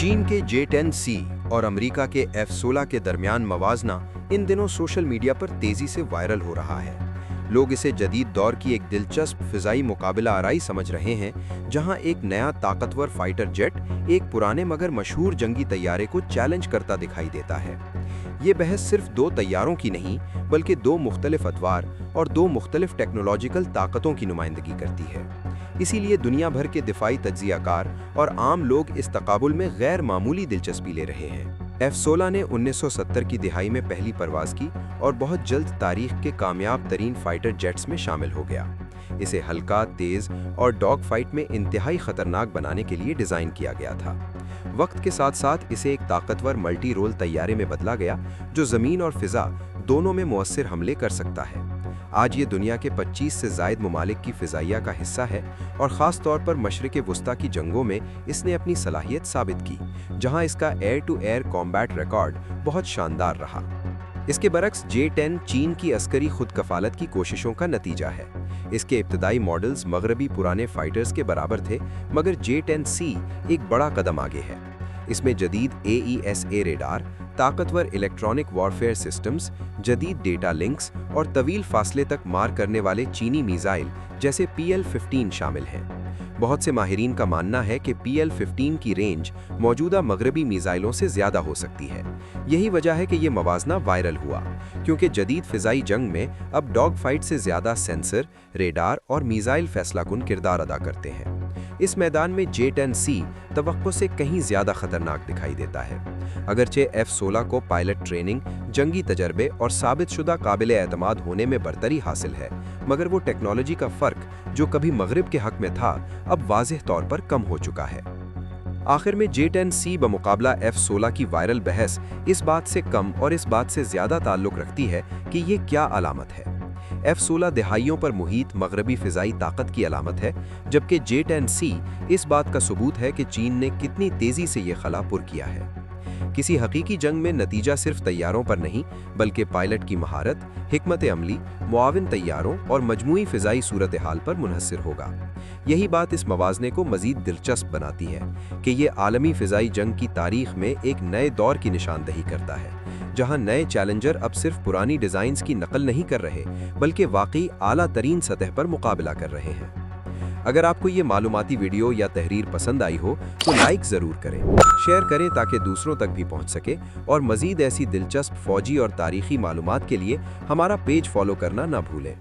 चीन के J-10C और अमेरिका के F-16 के दरमियान मवाजना इन दिनों सोशल मीडिया पर तेजी से वायरल हो रहा है। लोग इसे जदीद दौर की एक दिलचस्प फिजाई मुकाबला आराई समझ रहे हैं, जहां एक नया ताकतवर फाइटर जेट एक पुराने मगर मशहूर जंगी तैयारे को चैलेंज करता दिखाई देता है। ये बहस सिर्फ दो तैयारों की नहीं, बल्कि दो मुख्तलिफ अदवार और दो मुख्तलिफ टेक्नोलॉजिकल ताकतों की नुमाइंदगी करती है। इसीलिए दुनिया भर के दिफाई तज्जियाकार और आम लोग इस तकाबुल में गैर मामूली दिलचस्पी ले रहे हैं। F-16 ने 1970 की दिहाई में पहली परवाज की और बहुत जल्द तारीख के कामयाब तरीन फाइटर जेट्स में शामिल हो गया। इसे हल्का, तेज और डॉग फाइट में इंतहाई खतरनाक बनाने के लिए डिज़ाइन किया गया था। वक्त के साथ साथ इसे एक ताकतवर मल्टी रोल तैयारे में बदला गया, जो ज़मीन और फिज़ा दोनों में मुअस्सिर हमले कर सकता है। आज ये दुनिया के 25 से ज़ायद ममालिक की फ़िज़ाइया का हिस्सा है और ख़ास तौर पर मशरिक़ वुस्ता की जंगों में इसने अपनी सलाहियत साबित की, जहां इसका air to air combat record बहुत शानदार रहा। इसके बरक्स J-10 चीन की अस्करी खुद कफालत की कोशिशों का नतीजा है। इसके इब्तदाई मॉडल्स मगरबी पुराने फाइटर्स के बराबर थे, मगर J-10C एक बड़ा कदम आगे है। इसमें जदीद AESA रेडार, ताकतवर इलेक्ट्रॉनिक वॉरफेयर सिस्टम्स, जदीद डेटा लिंक्स और तवील फासले तक मार करने वाले चीनी मिसाइल जैसे PL-15 शामिल हैं। बहुत से माहिरीन का मानना है कि PL-15 की रेंज मौजूदा मगरबी मिसाइलों से ज़्यादा हो सकती है। यही वजह है कि ये मवाजना वायरल हुआ, क्योंकि जदीद फ़िज़ाई जंग में अब डॉग फाइट से ज़्यादा सेंसर, रेडार और मिसाइल फैसलाकुन किरदार अदा करते हैं। इस मैदान में J-10C तवक्को से कहीं ज़्यादा खतरनाक दिखाई देता है। अगरचे F-16 को पायलट ट्रेनिंग, जंगी तजर्बे और साबितशुदा काबिल एतमाद होने में बरतरी हासिल है, मगर वो टेक्नोलॉजी का फ़र्क जो कभी मगरिब के हक में था, अब वाज़ेह तौर पर कम हो चुका है। आखिर में J-10C बमुकाबला F-16 की वायरल बहस इस बात से कम और इस बात से ज़्यादा ताल्लुक़ रखती है कि ये क्या अलामत है। F-16 दिहाइयों पर मुहीत मगरबी फ़िज़ाई ताकत की अलामत है, जबकि J-10C इस बात का सबूत है कि चीन ने कितनी तेज़ी से ये खला पुर किया है। किसी हकीकी जंग में नतीजा सिर्फ तैयारों पर नहीं, बल्कि पायलट की महारत, हिकमत अमली, मुआविन तैयारों और मजमूई फ़िज़ाई सूरत हाल पर मुनहसर होगा। यही बात इस मवाज़ने को मज़ीद दिलचस्प बनाती है कि ये आलमी फ़िज़ाई जंग की तारीख़ में एक नए दौर की निशानदही करता है, जहां नए चैलेंजर अब सिर्फ पुरानी डिज़ाइंस की नकल नहीं कर रहे, बल्कि वाकई आला तरीन सतह पर मुकाबला कर रहे हैं। अगर आपको ये मालूमाती वीडियो या तहरीर पसंद आई हो तो लाइक ज़रूर करें, शेयर करें ताकि दूसरों तक भी पहुंच सके, और मज़ीद ऐसी दिलचस्प फ़ौजी और तारीख़ी मालूमात के लिए हमारा पेज फॉलो करना ना भूलें।